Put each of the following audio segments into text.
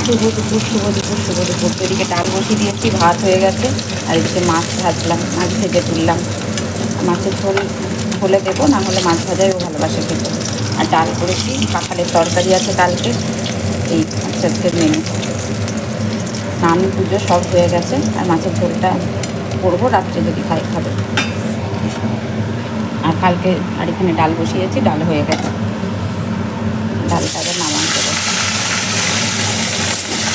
শুভ দুপুর শুভ দুপুর শুভ দুপুর। তো এদিকে ডাল বসিয়ে দিয়েছি, ভাত হয়ে গেছে। আর এদিকে মাছ ভাজলাম, মাছ ভেজে তুললাম। মাছের ঝোল হলে দেবো, না হলে মাছ ভাজাই ও ভালোবাসে খেতে। আর ডাল করেছি, কাঁঠালের তরকারি আছে কালকে। এই আজকের মেনু। স্নান পুজো সব হয়ে গেছে, আর মাছের ঝোলটা করবো রাত্রে, যদি খাবে। আর কালকে আর এখানে ডাল বসিয়েছি, ডাল হয়ে গেছে। ডালটাকে নামান দেবো,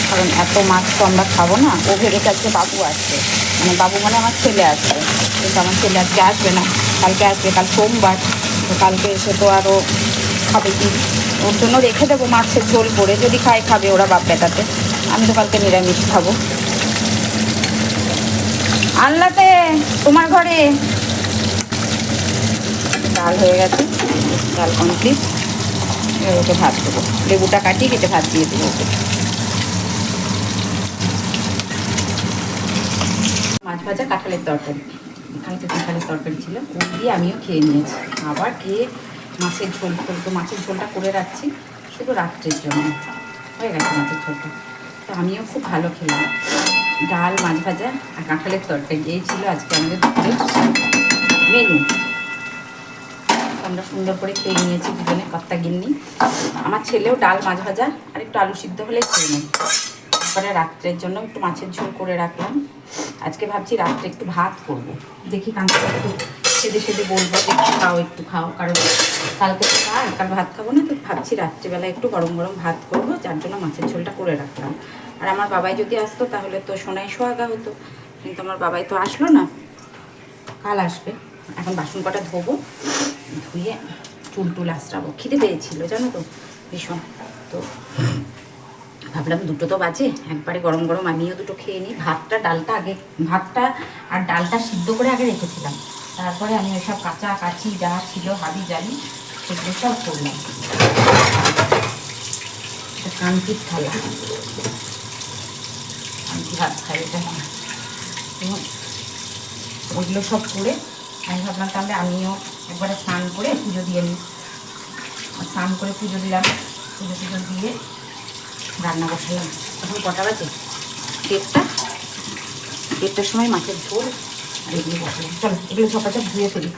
কারণ এত মাছ তো আমরা খাবো না। ও ভেবেছে আজকে বাবু আসবে, মানে বাবু মানে আমার ছেলে আসবে, কিন্তু আমার ছেলে আজকে আসবে না, কালকে আসবে। কাল সোমবার, তো কালকে এসে তো আরও খাবে কি, ওর জন্য রেখে দেবো মাছের ঝোল করে, যদি খাবে ওরা বাপ বেটাতে। আমি তো কালকে নিরামিষ খাবো। আল্লাতে তোমার ঘরে ডাল হয়ে গেছে, ডাল কমপ্লিট। এবার ওকে ভাত দেবো, লেবুটা কাটিয়ে কেটে ভাত দিয়ে দেবো ওকে। মাছ ভাজা কাঁঠালের তরকারি, কালকে কাঁঠালের তরকারি ছিল, ও দিয়ে আমিও খেয়ে নিয়েছি। আবার খেয়ে মাছের ঝোল তো মাছের ঝোলটা করে রাখছি শুধু রাত্রের জন্য, হয়ে গেছে মাছের ঝোলটা। তো আমিও খুব ভালো খেলাম। ডাল, মাছ ভাজা আর কাঁঠালের তরকারি, এই ছিল আজকে আমাদের দুপুরের মেনু। আমরা সুন্দর করে খেয়ে নিয়েছি দুজনে, কর্তা গিন্নি। আমার ছেলেও ডাল, মাছ ভাজা আর একটু আলু সিদ্ধ হলে খেয়ে নেয়। তারপরে রাত্রের জন্য একটু মাছের ঝোল করে রাখলাম। আজকে ভাবছি রাত্রে একটু ভাত করব, দেখি কাঁচা একটু সেদে বলবো যে একটু খাও, কারণ কালকে তো কাল ভাত খাবো না। তো ভাবছি রাত্রিবেলা একটু গরম গরম ভাত করব, যার জন্য মাছের ঝোলটা করে রাখলাম। আর আমার বাবাই যদি আসতো তাহলে তো সোনাই সোহাগা হতো, কিন্তু আমার বাবাই তো আসলো না, কাল আসবে। এখন বাসন কটা ধোবো, ধুয়ে চুল আঁচড়াবো। খিদে পেয়েছিল জানো তো ভীষণ, তো ভাবলাম দুটো তো বাজে, একবারে গরম গরম আমিও দুটো খেয়ে নিই। ভাতটা আর ডালটা সিদ্ধ করে আগে রেখেছিলাম, তারপরে আমি ওইসব কাঁচি যা ছিল হাবি জানি সেগুলো সব করলাম। কান্তির থালা, কান্তি ভাত খাই এটা, ওইগুলো সব করে আমি ভাবলাম তাহলে আমিও একবারে স্নান করে পুজো দিয়ে নিই। স্নান করে পুজো দিলাম, পুজো দিয়ে রান্না বসালাম। এখন কটা বাজে? 1:30টার সময় মাছের ঝোল আর এগুলো বসালাম। চলো এগুলো সকালটা ধুয়ে ফেলি।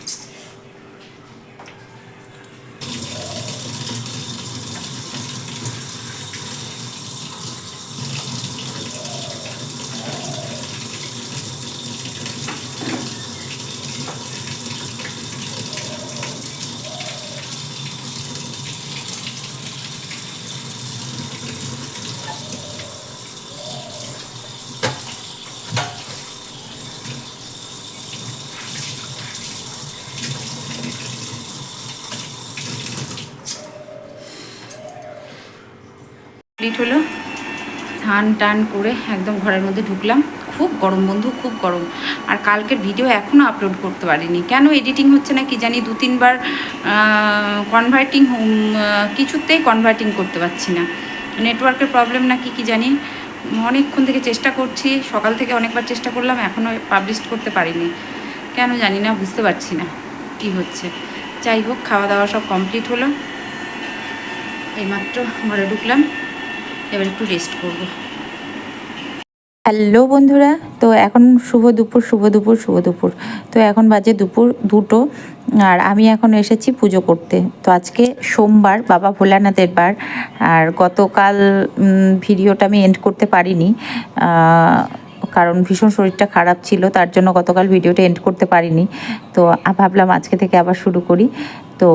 কমপ্লিট হলো, স্নান টান করে একদম ঘরের মধ্যে ঢুকলাম। খুব গরম বন্ধু, খুব গরম। আর কালকের ভিডিও এখনও আপলোড করতে পারিনি, কেন এডিটিং হচ্ছে না কি জানি। 2-3বার কনভার্টিং, কিছুতেই কনভার্টিং করতে পারছি না, নেটওয়ার্কের প্রবলেম না কি জানি। অনেকক্ষণ থেকে চেষ্টা করছি, সকাল থেকে অনেকবার চেষ্টা করলাম, এখনও পাবলিশ করতে পারিনি, কেন জানি না, বুঝতে পারছি না কি হচ্ছে। যাই হোক, খাওয়া দাওয়া সব কমপ্লিট হলো, এইমাত্র ঘরে ঢুকলাম, এবার একটু রেস্ট করব। হ্যালো বন্ধুরা, তো এখন শুভ দুপুর। তো এখন বাজে দুপুর 2টো, আর আমি এখন এসেছি পুজো করতে। তো আজকে সোমবার, বাবা ভোলানাথের বার। আর গতকাল ভিডিওটা আমি এন্ড করতে পারিনি, কারণ ভীষণ শরীরটা খারাপ ছিল, তার জন্য গতকাল ভিডিওটা এন্ড করতে পারিনি। তো ভাবলাম আজকে থেকে আবার শুরু করি। তো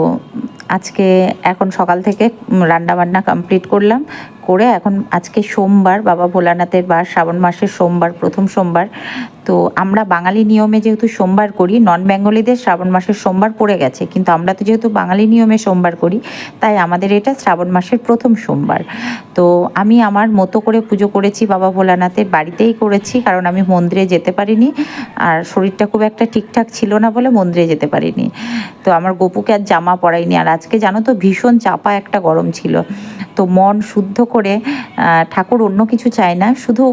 আজকে এখন সকাল থেকে রান্নাবান্না কমপ্লিট করলাম, করে এখন আজকে সোমবার, বাবা ভোলানাথের বার, শ্রাবণ মাসের সোমবার, প্রথম সোমবার। তো আমরা বাঙালি নিয়মে যেহেতু সোমবার করি, নন বেঙ্গলিদের শ্রাবণ মাসের সোমবার পড়ে গেছে, কিন্তু আমরা তো যেহেতু বাঙালি নিয়মে সোমবার করি, তাই আমাদের এটা শ্রাবণ মাসের প্রথম সোমবার। তো আমি আমার মতো করে পুজো করেছি, বাবা ভোলানাথের বাড়িতেই করেছি, কারণ আমি মন্দিরে যেতে পারিনি, আর শরীরটা খুব একটা ঠিকঠাক ছিল না বলে মন্দিরে যেতে পারিনি। তো আমার গপুকে আর জামা পরাইনি। আর আজকে জানো তো ভীষণ চাপা একটা গরম ছিল, তো মন শুদ্ধ করে, ঠাকুর অন্য কিছু চায় না, শুধু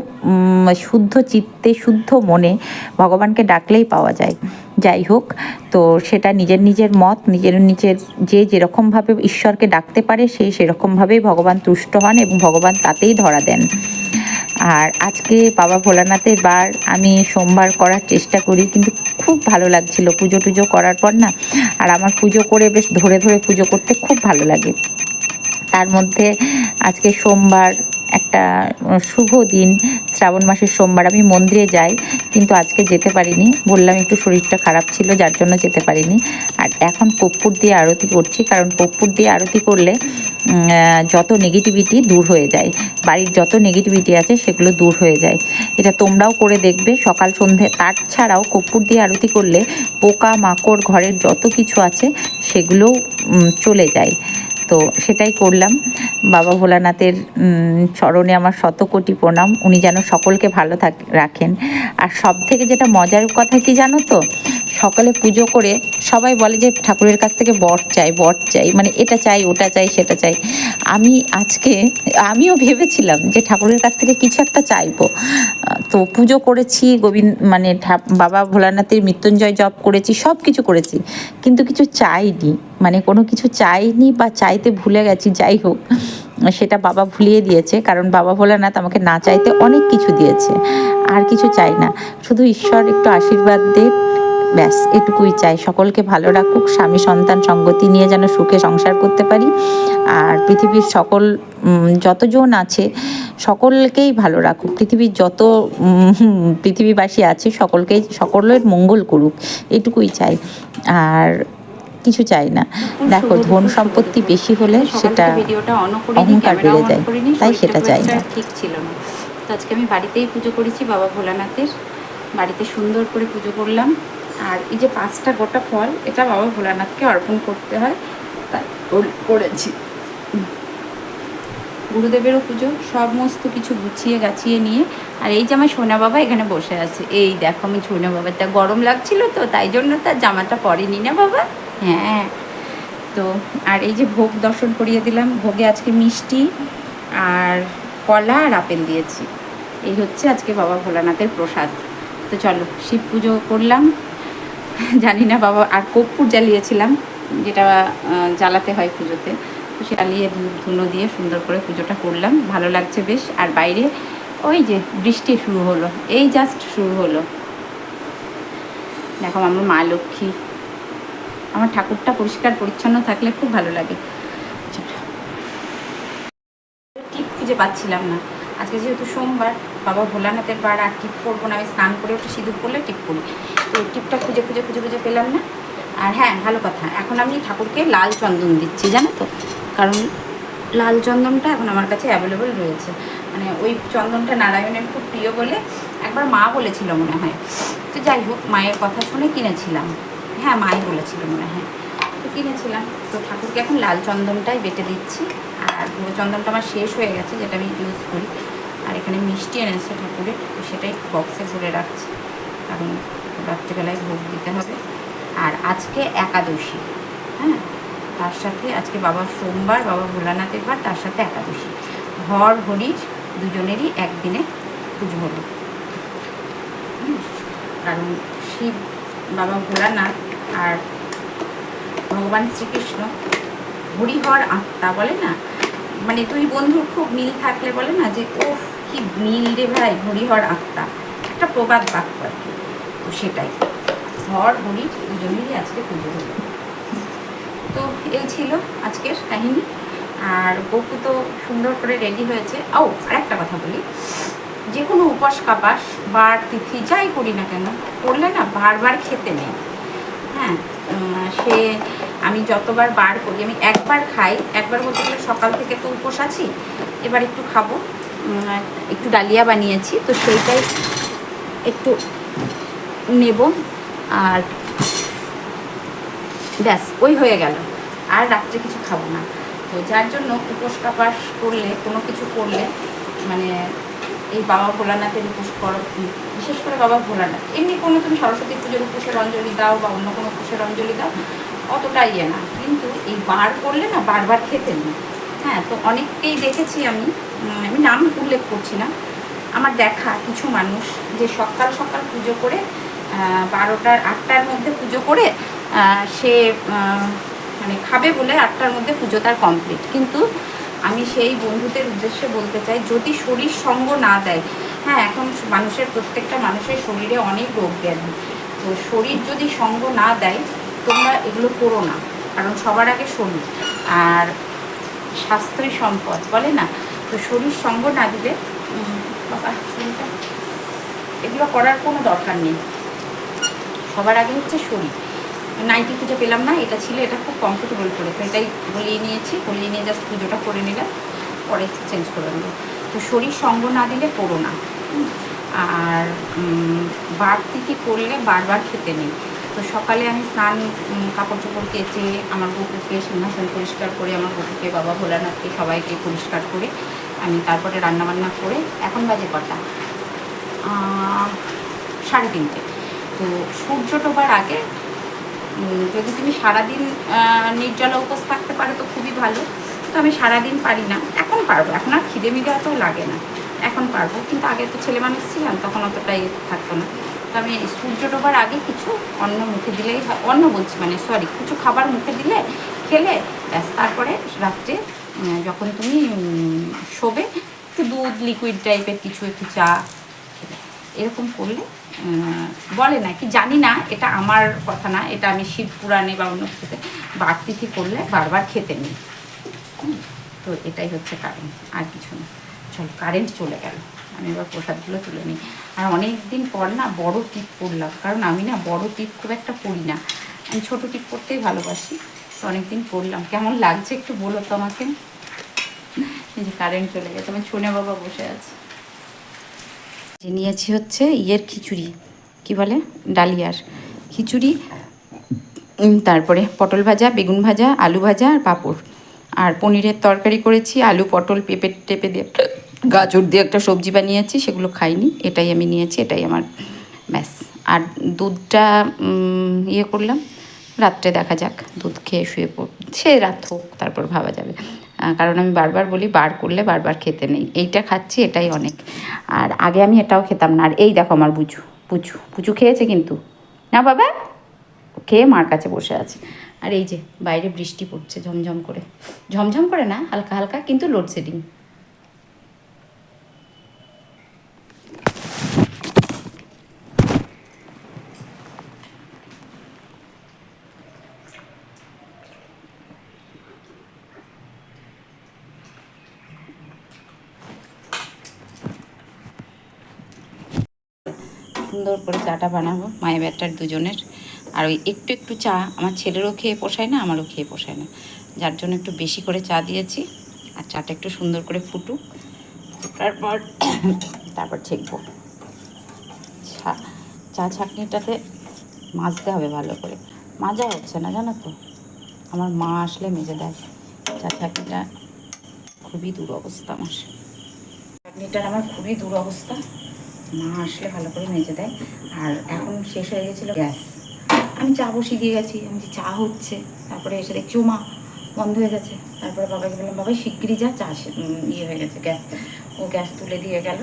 শুদ্ধ চিত্তে শুদ্ধ মনে ভগবানকে ডাকলেই পাওয়া যায়। যাই হোক, তো সেটা নিজের মত, নিজের যে যেরকমভাবে ঈশ্বরকে ডাকতে পারে, সেরকমভাবেই ভগবান তুষ্ট হন এবং ভগবান তাতেই ধরা দেন। আর আজকে বাবা ভোলানাথের বার, আমি সোমবার করার চেষ্টা করি, কিন্তু খুব ভালো লাগছিল পুজো টুজো করার পর না। আর আমার পুজো করে বেশ ধরে ধরে পুজো করতে খুব ভালো লাগে। তার মধ্যে আজকে সোমবার, একটা শুভ দিন, শ্রাবণ মাসের সোমবার। আমি মন্দিরে যাই, কিন্তু আজকে যেতে পারিনি, বললাম একটু শরীরটা খারাপ ছিল, যার জন্য যেতে পারিনি। আর এখন কর্পূর দিয়ে আরতি করছি, কারণ কর্পূর দিয়ে আরতি করলে যত নেগেটিভিটি দূর হয়ে যায়, বাড়ির যত নেগেটিভিটি আছে সেগুলো দূর হয়ে যায়। এটা তোমরাও করে দেখবে সকাল সন্ধে। তার ছাড়াও কর্পূর দিয়ে আরতি করলে পোকা মাকড় ঘরের যত কিছু আছে সেগুলোও চলে যায়। তো সেটাই করলাম। বাবা ভোলানাথের চরণে আমার শতকোটি প্রণাম, উনি যেন সকলকে ভালো রাখেন। আর সব থেকে যেটা মজার কথা কি জানো তো, সকালে পুজো করে সবাই বলে যে ঠাকুরের কাছ থেকে বর চাই, বর চাই, মানে এটা চাই ওটা চাই সেটা চাই। আমিও ভেবেছিলাম যে ঠাকুরের কাছ থেকে কিছু একটা চাইবো। তো পুজো করেছি, মানে বাবা ভোলানাথের মৃত্যুঞ্জয় জপ করেছি, সব কিছু করেছি, কিন্তু কিছু চাইনি, মানে কোনো কিছু চাইনি বা চাইতে ভুলে গেছি। যাই হোক, সেটা বাবা ভুলিয়ে দিয়েছে, কারণ বাবা ভোলানাথ আমাকে না চাইতে অনেক কিছু দিয়েছে। আর কিছু চাই না, শুধু ঈশ্বর একটু আশীর্বাদ দে, ব্যাস এটুকুই চাই। সকলকে ভালো রাখুক, স্বামী সন্তান সঙ্গতি নিয়ে যেন সুখে সংসার করতে পারি। আর পৃথিবীর সকল যতজন আছে সকলকেই ভালো রাখুক, পৃথিবীর যত পৃথিবীবাসী আছে সকলের মঙ্গল করুক, এটুকুই চাই। আর কিছু চাই না। দেখো, ধন সম্পত্তি বেশি হলে সেটা ভিডিওটা অন করে অহংকার বেড়ে যায়, তাই সেটা চাই না। ঠিক ছিল না। তো আজকে আমি বাড়িতেই পুজো করেছি বাবা ভোলানাথের, বাড়িতে সুন্দর করে পুজো করলাম। আর এই যে 5টা গোটা ফল, এটা বাবা ভোলানাথকে অর্পণ করতে হয়, তাই করেছি। গুরুদেবেরও পুজো, সমস্ত কিছু গুছিয়ে গাছিয়ে নিয়ে। আর এই যে আমার সোনা বাবা এখানে বসে আছে, এই দেখো আমি সোনা বাবাটা, গরম লাগছিল তো তাই জন্য তার জামাটা পরেনি না বাবা। হ্যাঁ, তো আর এই যে ভোগ দর্শন করিয়ে দিলাম, ভোগে আজকে মিষ্টি আর কলা আর আপেল দিয়েছি। এই হচ্ছে আজকে বাবা ভোলানাথের প্রসাদ। তো চলো, শিব পুজো করলাম, জানি না বাবা, আর কর্পূর জ্বালিয়েছিলাম, যেটা জ্বালাতে হয় পুজোতে, তো সেটা নিয়ে ধুনো দিয়ে সুন্দর করে পুজোটা করলাম, ভালো লাগছে বেশ। আর বাইরে ওই যে বৃষ্টি শুরু হলো, এই জাস্ট শুরু হলো। দেখো আমার মা লক্ষ্মী, আমার ঠাকুরটা পরিষ্কার পরিচ্ছন্ন থাকলে খুব ভালো লাগে। টিপ খুঁজে পাচ্ছিলাম না, আজকে যেহেতু সোমবার, বাবা ভোলানাথের বার, আর টিপ করবো না, আমি স্নান করে একটু সিঁদুর করলে টিপ করি, তো টিপটা খুঁজে খুঁজে খুঁজে খুঁজে পেলাম না। আর হ্যাঁ, ভালো কথা, এখন আমি ঠাকুরকে লাল চন্দন দিচ্ছি, জানো তো, কারণ লাল চন্দনটা এখন আমার কাছে অ্যাভেলেবল রয়েছে। মানে ওই চন্দনটা নারায়ণের খুব প্রিয় বলে একবার মা বলেছিল মনে হয়, তো যাই হোক, মায়ের কথা শুনে কিনেছিলাম। হ্যাঁ, মাই বলেছিল মনে হয়, তো কিনেছিলাম। তো ঠাকুরকে এখন লাল চন্দনটাই বেটে দিচ্ছি। আর গুঁড়ো চন্দনটা আমার শেষ হয়ে গেছে, যেটা আমি ইউজ করি। আর এখানে মিষ্টি এনেছে ঠাকুরের, তো সেটাই বক্সে ভরে রাখছি, কারণ রাত্রিবেলায় ভোগ দিতে হবে। আর আজকে একাদশী, হ্যাঁ, তার সাথে আজকে বাবার সোমবার, বাবা ভোলানাথের বার, তার সাথে একাদশী, হর হরির দুজনেরই একদিনে পুজো হলো। কারণ শিব, বাবা ভোলানাথ আর ভগবান শ্রীকৃষ্ণ হরিহর আত্মা বলে না, মানে দুই বন্ধুর খুব মিল থাকলে বলে না যে ও কি মিল রে ভাই, হরিহর আত্মা, একটা প্রবাদ বাক্য আর কি। তো সেটাই, হর হরির দুজনেরই আজকে পুজো হলো। তো এই ছিল আজকের কাহিনী। আর বকু তো সুন্দর করে রেডি হয়েছে। ও, আরেকটা কথা বলি, যে কোনো উপাস কাপাস বার তিথি যাই করি না কেন, করলে না বারবার খেতে নেই। হ্যাঁ, সে আমি যতবার বার করি, আমি একবার খাই, একবার বলতে গেলে সকাল থেকে তো উপোস আছি, এবার একটু খাবো, একটু ডালিয়া বানিয়েছি, তো সেইটাই একটু নেব, আর ব্যাস ওই হয়ে গেল, আর রাত্রে কিছু খাবো না। তো যার জন্য উপোস কাপাস করলে, কোনো কিছু করলে, মানে এই বাবা ভোলানাথের উপোস করো, বিশেষ করে বাবা ভোলানাথ, এমনি কোনো তুমি সরস্বতী পুজোর উপোসের অঞ্জলি দাও বা অন্য কোনো উপোসের অঞ্জলি দাও, অতটা ইয়ে না, কিন্তু এই বার করলে না বারবার খেতে নেই। হ্যাঁ, তো অনেককেই দেখেছি আমি নাম উল্লেখ করছি না, আমার দেখা কিছু মানুষ যে সকাল সকাল পুজো করে 12টার 8টার মধ্যে পুজো করে সে মানে খাবে বলে 8টার মধ্যে পুজো তার কমপ্লিট, কিন্তু আমি সেই বন্ধুদের উদ্দেশ্যে বলতে চাই, যদি শরীর সঙ্গ না দেয়, হ্যাঁ এখন মানুষের প্রত্যেকটা মানুষের শরীরে অনেক রোগ ব্যাধি, তো শরীর যদি সঙ্গ না দেয় তোমরা এগুলো করো না, কারণ সবার আগে শরীর, আর স্বাস্থ্যই সম্পদ বলে না, তো শরীর সঙ্গ না দিলে বাবা শরীরটা এগুলো করার কোনো দরকার নেই। সবার আগে হচ্ছে শরীর। নাইটি খুঁজে পেলাম না, এটা ছিল, এটা খুব কমফোর্টেবল করে, তো এটাই গলিয়ে নিয়েছি, গলিয়ে নিয়ে জাস্ট পুজোটা করে নিলাম, পরে চেঞ্জ করে নেবো। তো শরীর সঙ্গ না দিলে করো না। আর বাড়তি কি করলে বারবার খেতে নেই। তো সকালে আমি স্নান, কাপড় চোপড় কেচে, আমার বকুকে সিংহাসন পরিষ্কার করে, আমার বকুকে, বাবা ভোলানাথকে সবাইকে পরিষ্কার করে আমি তারপরে রান্নাবান্না করে, এখন বাজে কটা 3:30। তো সূর্য ডোবার আগে যদি তুমি সারাদিন নির্জলা উপোস থাকতে পারো তো খুবই ভালো, তো আমি সারাদিন পারি না, এখন পারবো, এখন আর খিদে মিদে এত লাগে না, এখন পারবো, কিন্তু আগে তো ছেলে মানুষ ছিলাম তখন অতটাই থাকতো না। তো আমি সূর্য ডোবার আগে কিছু অন্ন মুখে দিলেই, অন্ন বলছি মানে সরি, কিছু খাবার মুখে দিলে খেলে ব্যাস, তারপরে রাত্রে যখন তুমি শোবে একটু দুধ লিকুইড টাইপের কিছু, একটু চা এরকম করলে, বলে না কি জানি না, এটা আমার কথা না, এটা আমি শিব পুরাণে বা অন্য কিছুতে বাড়তিথি করলে বারবার খেতে নেই। তো এটাই হচ্ছে কারণ, আর কিছু না। চল, কারেন্ট চলে গেল, আমি এবার প্রসাদগুলো তুলে নিই। আর অনেক দিন পর না বড় টিপ পরলাম, কারণ আমি না বড় টিপ খুব একটা পরি না, আমি ছোটো টিপ পরতেই ভালোবাসি। তো অনেকদিন পরলাম, কেমন লাগছে একটু বলো তো আমাকে। এই যে কারেন্ট চলে গেছে, আমার ছোনে বাবা বসে আছে। যে নিয়েছি হচ্ছে ইয়ের খিচুড়ি, কি বলে, ডালিয়ার খিচুড়ি, তারপরে পটল ভাজা, বেগুন ভাজা, আলু ভাজা আর পাঁপড়, আর পনিরের তরকারি করেছি, আলু পটল পেঁপে টেপে দিয়ে, গাজর দিয়ে একটা সবজি বানিয়েছি, সেগুলো খাইনি, এটাই আমি নিয়েছি, এটাই আমার ব্যাস। আর দুধটা ইয়ে করলাম, রাত্রে দেখা যাক, দুধ খেয়ে শুয়ে পড়ব, সে রাত হোক তারপর ভাবা যাবে, কারণ আমি বারবার বলি বার করলে বারবার খেতে নেই, এইটা খাচ্ছি এটাই অনেক। আর আগে আমি এটাও খেতাম না। আর এই দেখো আমার পুচু পুচু পুচু খেয়েছে কিন্তু, না বাবা, খেয়ে মার কাছে বসে আছে। আর এই যে বাইরে বৃষ্টি পড়ছে ঝমঝম করে, ঝমঝম করে না, হালকা হালকা, কিন্তু লোডশেডিং। সুন্দর করে চাটা বানাবো মায়ের ব্যাটার দুজনের। আর ওই একটু একটু চা আমার ছেলেরও খেয়ে পোষায় না, আমারও খেয়ে পোষায় না, যার জন্য একটু বেশি করে চা দিয়েছি। আর চাটা একটু সুন্দর করে ফুটুক, ফোটার পর তারপর ছেঁকবো। চা ছাঁকনিটাতে মাজতে হবে ভালো করে, মাজা হচ্ছে না জানো তো, আমার মা আসলে মেজে দেয়। চা ছাঁকনিটা খুবই দুরবস্থা, আমার ছাঁকনিটার আমার খুবই দুরবস্থা, মা আসলে ভালো করে মেজে দেয়। আর এখন শেষ হয়ে গেছিলো গ্যাস, আমি চা বসিয়ে দিয়ে গেছি, আমি যে চা হচ্ছে, তারপরে এসে দেখছি মা বন্ধ হয়ে গেছে। তারপরে বাবাকে বললাম, বাবাই শিগগিরই যা, চা ইয়ে হয়ে গেছে গ্যাস, ও গ্যাস তুলে দিয়ে গেল,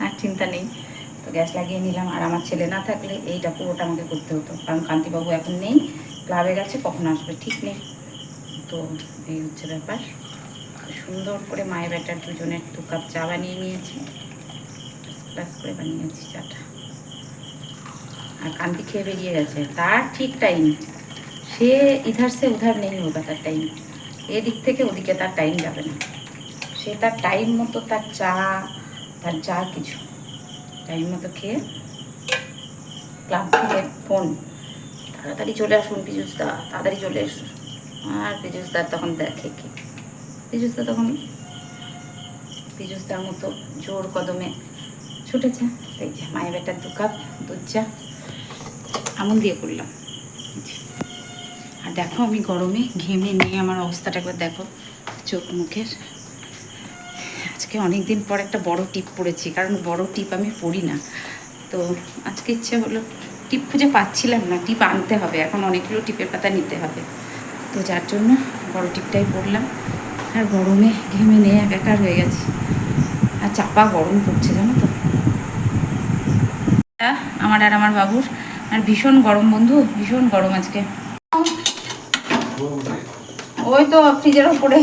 আর চিন্তা নেই। তো গ্যাস লাগিয়ে নিলাম। আর আমার ছেলে না থাকলে এইটা পুরোটা আমাকে করতে হতো, কারণ কান্তিবাবু এখন নেই, ক্লাবে গেছে, কখন আসবে ঠিক নেই। তো এই হচ্ছে ব্যাপার। সুন্দর করে মায়ের ব্যাটার দুজনের 2 কাপ চা বানিয়ে নিয়েছি, ক্লাস করে বানিয়েছি চাটা। আর কান্তি খেয়ে বেরিয়ে গেছে, তার ঠিক টাইম, সে ইধার সে উধার নেই হোগা, তার টাইম এদিক থেকে ওদিকে তার টাইম যাবে না, সে তার টাইম মতো তার চা, তার যা কিছু টাইম মতো খেয়ে ক্লাব থেকে ফোন, তাড়াতাড়ি চলে আসুন পীযুষদা, তাড়াতাড়ি চলে এসুন। আর পীযুষদার তখন দেখে কি, পীযুষদার মতো জোর কদমে ছুটেছে। এই যে মায়ের বেটার 2 কাপ দুধ চা আমন দিয়ে করলাম। আর দেখো আমি গরমে ঘেমে নিয়ে আমার অবস্থাটা একবার দেখো, চোখ মুখের। আজকে অনেক দিন পর একটা বড় টিপ পরেছি, কারণ বড় টিপ আমি পরি না, তো আজকে ইচ্ছে হলো, টিপ খুঁজে পাচ্ছিলাম না, টিপ আনতে হবে, এখন অনেকগুলো টিপের পাতা নিতে হবে, তো যার জন্য বড় টিপটাই পরলাম। আর গরমে ঘেমে নিয়ে একাকার হয়ে গেছে, আর চাপা গরম পড়ছে জানো তো আমার আর আমার বাবুর। আর ভীষণ গরম বন্ধু, ভীষণ গরম আজকে। ওই তো ফ্রিজের ওপরে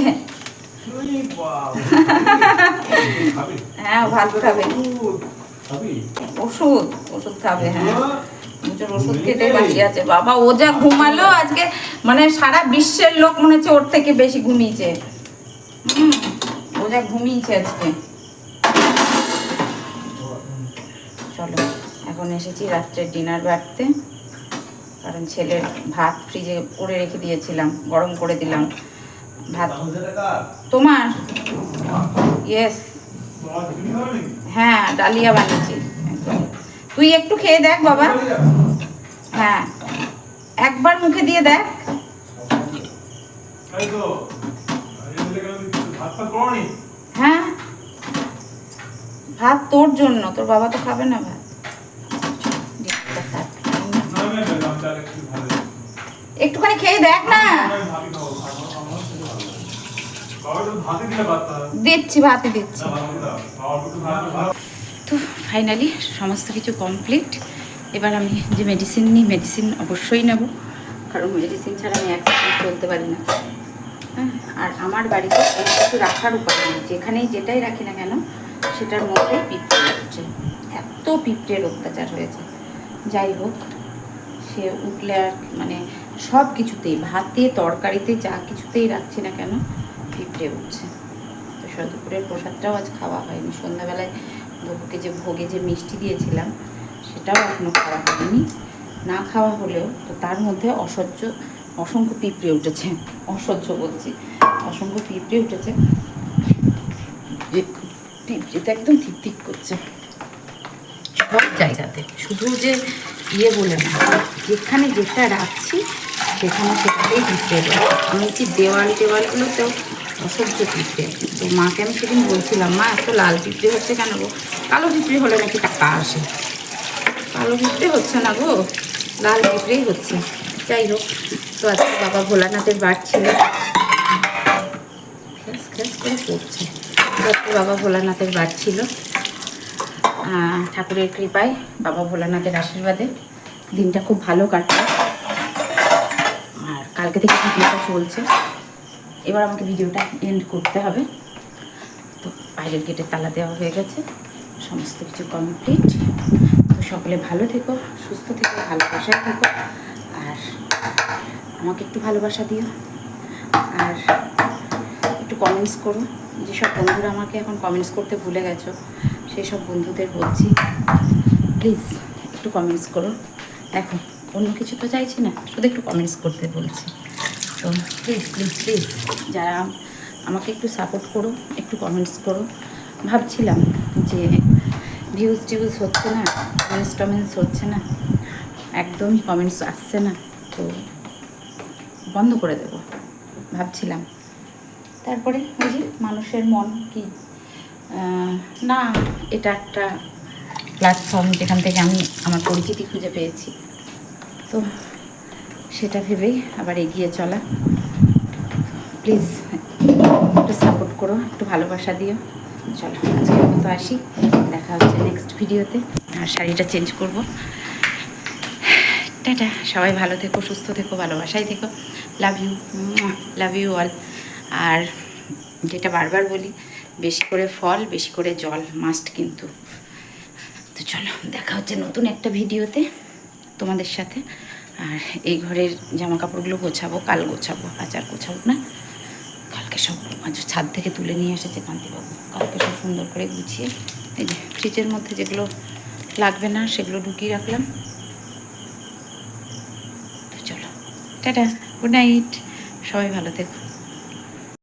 হ্যাঁ ভাত খাবে, ওষুধ ওষুধ খাবে। হ্যাঁ মুচুর ওষুধ খেতে বাকি আছে। বাবা ও যা ঘুমালো আজকে, মানে সারা বিশ্বের লোক মনে হচ্ছে ওর থেকে বেশি ঘুমিয়েছে। ও যা ঘুমিয়েছে আজকে। চলো এখন এসেছি রাত্রের ডিনার বাড়তে, কারণ ছেলের ভাত ফ্রিজে করে রেখে দিয়েছিলাম, গরম করে দিলাম ভাত। তোমার ইয়েস, হ্যাঁ ডালিয়া বানিয়েছি। তুই একটু খেয়ে দেখ বাবা, হ্যাঁ একবার মুখে দিয়ে দেখ। হ্যাঁ ভাত তোর জন্য, তোর বাবা তো খাবে না ভাত। একটুখানি খেয়ে দেখ না। দিচ্ছি, ভাতই দিচ্ছি। তো ফাইনালি সমস্ত কিছু কমপ্লিট। এবার আমি যে মেডিসিন নিই, মেডিসিন অবশ্যই নেব, কারণ মেডিসিন ছাড়া আমি এক সেকেন্ড চলতে পারি না। হ্যাঁ, আর আমার বাড়িতে কোনো কিছু রাখার উপায় নেই, যেখানেই যেটাই রাখি না কেন সেটার মধ্যে পিঁপড়ে উঠছে। এত পিঁপড়ের অত্যাচার হয়েছে। যাই হোক, সে উঠলে আর মানে সব কিছুতেই, ভাতে তরকারিতে যা কিছুতেই রাখছি না কেন পিঁপড়ে উঠছে। তো দুপুরের প্রসাদটাও আজ খাওয়া হয়নি। সন্ধ্যাবেলায় বাবুকে যে ভোগে যে মিষ্টি দিয়েছিলাম সেটাও এখনও খাওয়া হয়নি। না খাওয়া হলেও তো তার মধ্যে অসংখ্য পিঁপড়ে উঠেছে। অসহ্য বলছি, অসংখ্য পিঁপড়ে উঠেছে, যে পিঁপড়েতে একদম ঠিক করছে সব জায়গাতে। শুধু যে বলে না, যেখানে যেটা রাখছি সেখানে সেটাতেই পিঁপড়ে। এমনকি দেওয়ালগুলোতেও অসহ্য পিঁপড়ে। তো মাকে আমি সেদিন বলছিলাম, মা এত লাল পিঁপড়ে হচ্ছে কেন গো? কালো পিঁপড়ে হলে নাকি টাকা আসে, কালো পিঁপড়ে হচ্ছে না গো, লাল পিঁপড়েই হচ্ছে। যাই হোক, তো আজকে বাবা ভোলানাথের বার ছিল, খ্যাস করে পড়ছে। আজকে বাবা ভোলানাথের বার ছিল। ঠাকুরের কৃপায়, বাবা ভোলানাথের আশীর্বাদে দিনটা খুব ভালো কাটছে। আর কালকে থেকে ভিডিওটা চলছে। এবার আমাকে ভিডিওটা এন্ড করতে হবে। তো বাইরের গেটে তালা দেওয়া হয়ে গেছে, সমস্ত কিছু কমপ্লিট। তো সকলে ভালো থেকো, সুস্থ থেকো, ভালোবাসায় থেকো, আর আমাকে একটু ভালোবাসা দিও, আর একটু কমেন্টস করো। যেসব বন্ধুরা আমাকে এখন কমেন্টস করতে ভুলে গেছো, সেই সব বন্ধুদের বলছি প্লিজ একটু কমেন্টস করো। দেখো অন্য কিছু তো চাইছি না, শুধু একটু কমেন্টস করতে বলছি। তো প্লিজ প্লিজ প্লিজ যারা আমাকে একটু সাপোর্ট করো, একটু কমেন্টস করো। ভাবছিলাম যে ভিউজ হচ্ছে না, কমেন্টস হচ্ছে না, একদমই কমেন্টস আসছে না, তো বন্ধ করে দেবো ভাবছিলাম। তারপরে ওই যে মানুষের মন কি না, এটা একটা প্ল্যাটফর্ম যেখান থেকে আমি আমার পরিচিতি খুঁজে পেয়েছি, তো সেটা ভেবেই আবার এগিয়ে চলা। প্লিজ একটু সাপোর্ট করো, একটু ভালোবাসা দিও। চলো আজকের মতো আসি, দেখা হচ্ছে নেক্সট ভিডিওতে। আর শাড়িটা চেঞ্জ করব। টাটা, সবাই ভালো থেকো, সুস্থ থেকো, ভালোবাসায় থেকো। Love you all. আর যেটা বারবার বলি, বেশি করে ফল, বেশি করে জল মাস্ট কিন্তু। তো চলো দেখা হচ্ছে নতুন একটা ভিডিওতে তোমাদের সাথে। আর এই ঘরের জামা কাপড়গুলো গোছাবো, কাল গোছাবো, আজ আর গোছাবো না। কালকে সব আজ ছাদ থেকে তুলে নিয়ে এসেছে কান্তিবাবু, কালকে সব সুন্দর করে গুছিয়ে এই যে ফ্রিজের মধ্যে যেগুলো লাগবে না সেগুলো ঢুকিয়ে রাখলাম। তো চলো টাটা, গুড নাইট, সবাই ভালো থেকো।